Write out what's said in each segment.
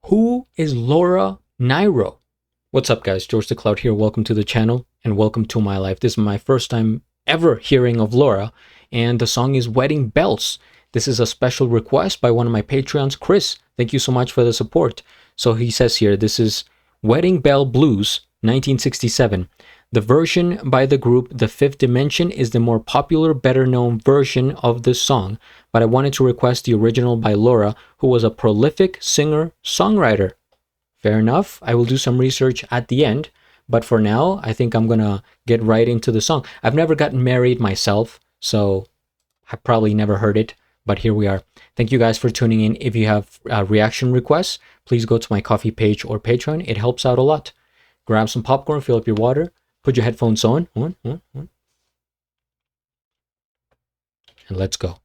Who is Laura Nyro? What's up, guys? GeorgeTheCloud here. Welcome to the channel and welcome to my life. This is my first time ever hearing of Laura, and the song is Wedding Bells. This is a special request by one of my Patreons, Chris. Thank you so much for the support. So he says here, this is Wedding Bell Blues, 1967. The version by the group The Fifth Dimension is the more popular, better known version of this song, but I wanted to request the original by Laura, who was a prolific singer-songwriter. Fair enough, I will do some research at the end, but for now, I think I'm gonna get right into the song. I've never gotten married myself, so I probably never heard it, but here we are. Thank you guys for tuning in. If you have reaction requests, please go to my Ko-fi page or Patreon. It helps out a lot. Grab some popcorn, fill up your water, put your headphones on, and let's go.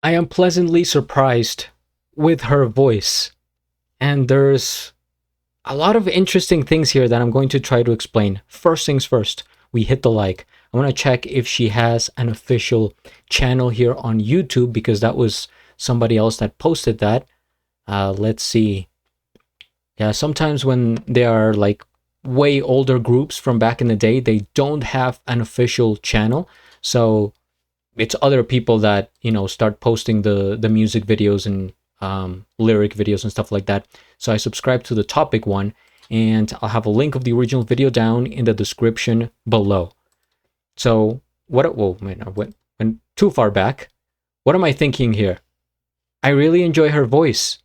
I am pleasantly surprised with her voice, and there's a lot of interesting things here that I'm going to try to explain. First things first, we hit the like. I want to check if she has an official channel here on YouTube, because that was somebody else that posted that. Let's see. Yeah, sometimes when they are like way older groups from back in the day, they don't have an official channel. So it's other people that, you know, start posting the music videos and lyric videos and stuff like that. So I subscribe to the topic one, and I'll have a link of the original video down in the description below. So whoa, man, I went too far back. What am I thinking here? I really enjoy her voice.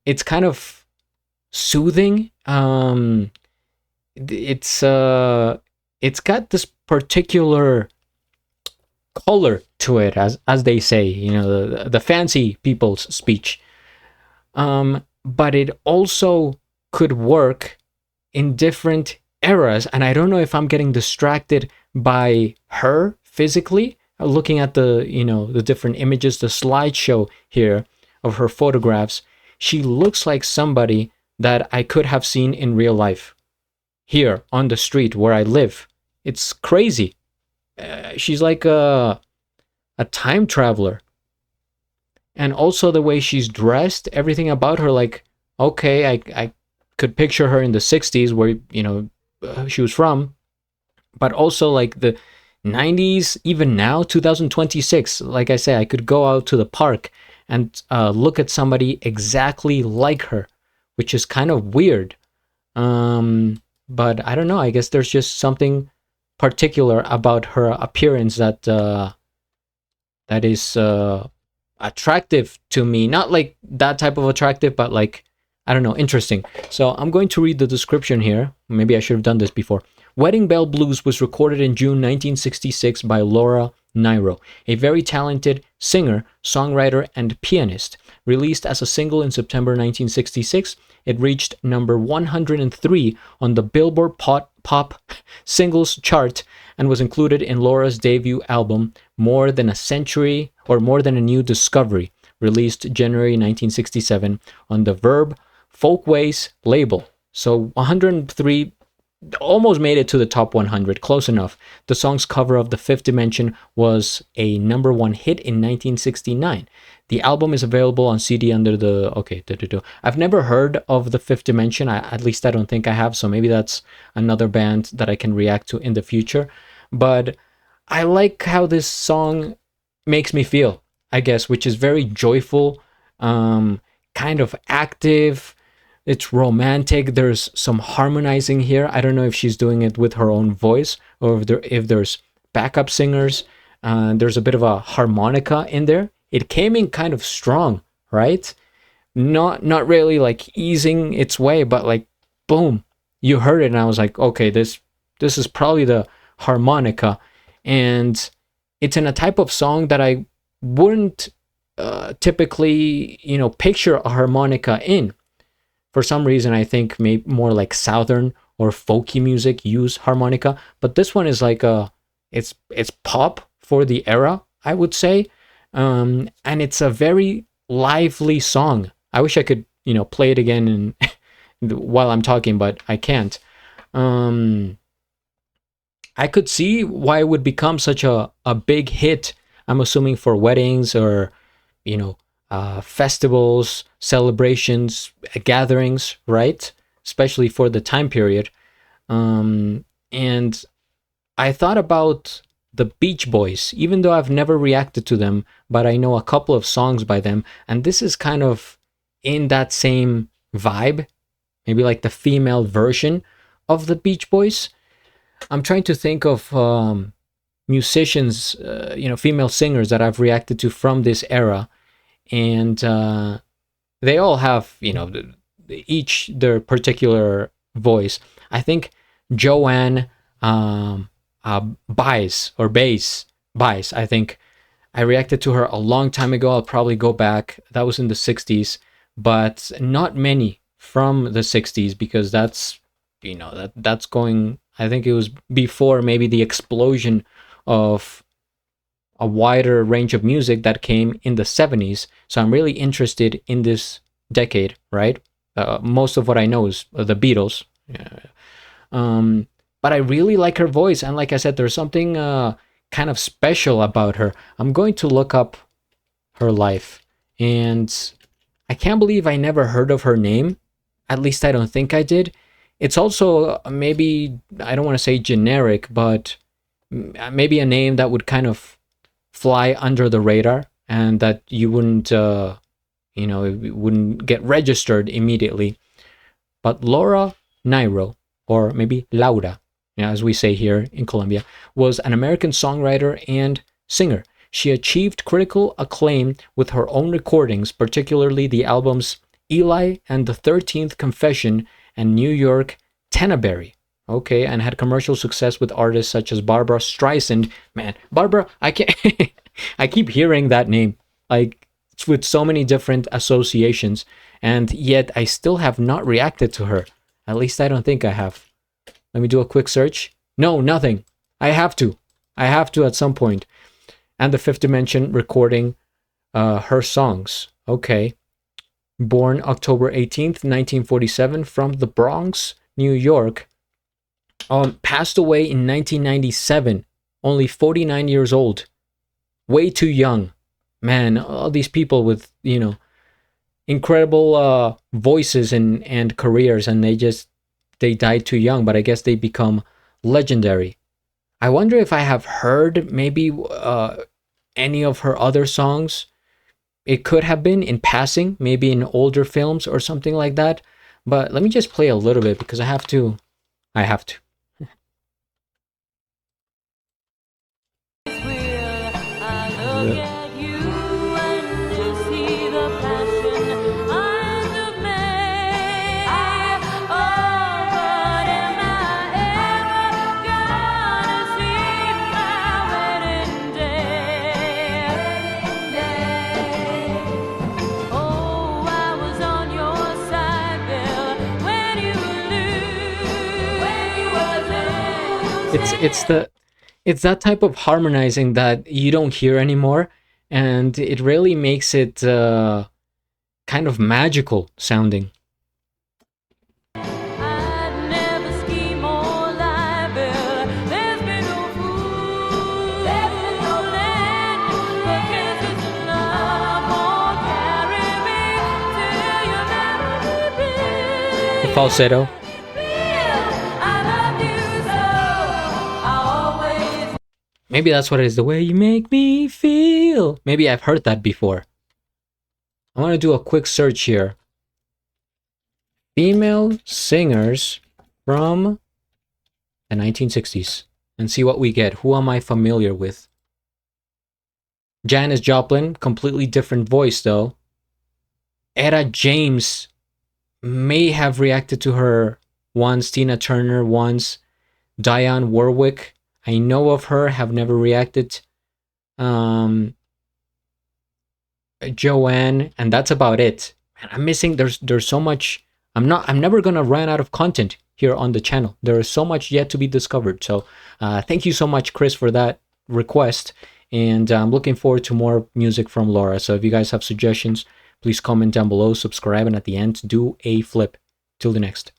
It's kind of soothing. It's got this particular color to it, as they say, you know, the fancy people's speech. But it also could work in different eras, and I don't know if I'm getting distracted by her physically, looking at the, the different images, the slideshow here of her photographs. She looks like somebody that I could have seen in real life here on the street where I live. It's crazy. She's like a time traveler. And also the way she's dressed, everything about her, like, okay, I could picture her in the 60s where, she was from, but also like the 90s, even now, 2026. Like I say, I could go out to the park and look at somebody exactly like her, which is kind of weird. But I don't know. I guess there's just something particular about her appearance that is attractive to me. Not like that type of attractive, but like, I don't know, interesting. So I'm going to read the description here. Maybe I should have done this before. Wedding Bell Blues was recorded in June 1966 by Laura Nyro, a very talented singer, songwriter, and pianist. Released as a single in September 1966, it reached number 103 on the Billboard Pop Singles chart and was included in Laura's debut album, More Than a Century, or More Than a New Discovery, released January 1967 on the Verb Folkways label. So 103, almost made it to the top 100, close enough. The song's cover of The Fifth Dimension was a number one hit in 1969. The album is available on CD under the... Okay, I've never heard of The Fifth Dimension. At least I don't think I have, so maybe that's another band that I can react to in the future. But I like how this song makes me feel, I guess, which is very joyful, kind of active. It's romantic. There's some harmonizing here. I don't know if she's doing it with her own voice or if there's backup singers. There's a bit of a harmonica in there. It came in kind of strong, right? Not really like easing its way, but like boom, you heard it, and I was like, okay, this is probably the harmonica, and it's in a type of song that I wouldn't typically, picture a harmonica in. For some reason, I think maybe more like southern or folky music use harmonica, but this one is like it's pop for the era, I would say, and it's a very lively song. I wish I could, play it again and while I'm talking, but I can't. I could see why it would become such a big hit. I'm assuming for weddings or, festivals, celebrations, gatherings, right? Especially for the time period. And I thought about the Beach Boys, even though I've never reacted to them, but I know a couple of songs by them. And this is kind of in that same vibe, maybe like the female version of the Beach Boys. I'm trying to think of musicians, female singers that I've reacted to from this era, and they all have, each their particular voice. I think Joanne Baez, I think I reacted to her a long time ago. I'll probably go back. That was in the 60s, but not many from the 60s, because that's, that's going... I think it was before maybe the explosion of a wider range of music that came in the 70s. So I'm really interested in this decade, right? Most of what I know is the Beatles. But I really like her voice. And like I said, there's something kind of special about her. I'm going to look up her life. And I can't believe I never heard of her name. At least I don't think I did. It's also maybe, I don't want to say generic, but maybe a name that would kind of fly under the radar and that you wouldn't, it wouldn't get registered immediately. But Laura Nyro, or maybe Laura, as we say here in Colombia, was an American songwriter and singer. She achieved critical acclaim with her own recordings, particularly the albums Eli and the 13th Confession and New York Tenaberry. Okay, and had commercial success with artists such as Barbra Streisand. Man, Barbara, I can't I keep hearing that name, like, with so many different associations, and yet I still have not reacted to her. At least I don't think I have. Let me do a quick search. No, nothing. I have to at some point. And the Fifth Dimension recording her songs. Okay. Born October 18th, 1947, from the Bronx, New York. Passed away in 1997, only 49 years old. Way too young. Man, all these people with, you know, incredible voices and careers, and they died too young, but I guess they become legendary. I wonder if I have heard maybe any of her other songs. It could have been in passing, maybe in older films or something like that. But let me just play a little bit because I have to. It's that type of harmonizing that you don't hear anymore, and it really makes it kind of magical sounding. The falsetto. Maybe that's what it is. The way you make me feel. Maybe I've heard that before. I want to do a quick search here. Female singers from the 1960s. And see what we get. Who am I familiar with? Janis Joplin. Completely different voice though. Etta James. May have reacted to her once. Tina Turner once. Dionne Warwick. I know of her, have never reacted. Joanne, and that's about it. Man, I'm missing. There's so much. I'm never gonna run out of content here on the channel. There is so much yet to be discovered. So thank you so much, Chris, for that request. And I'm looking forward to more music from Laura. So if you guys have suggestions, please comment down below, subscribe, and at the end, do a flip. Till the next.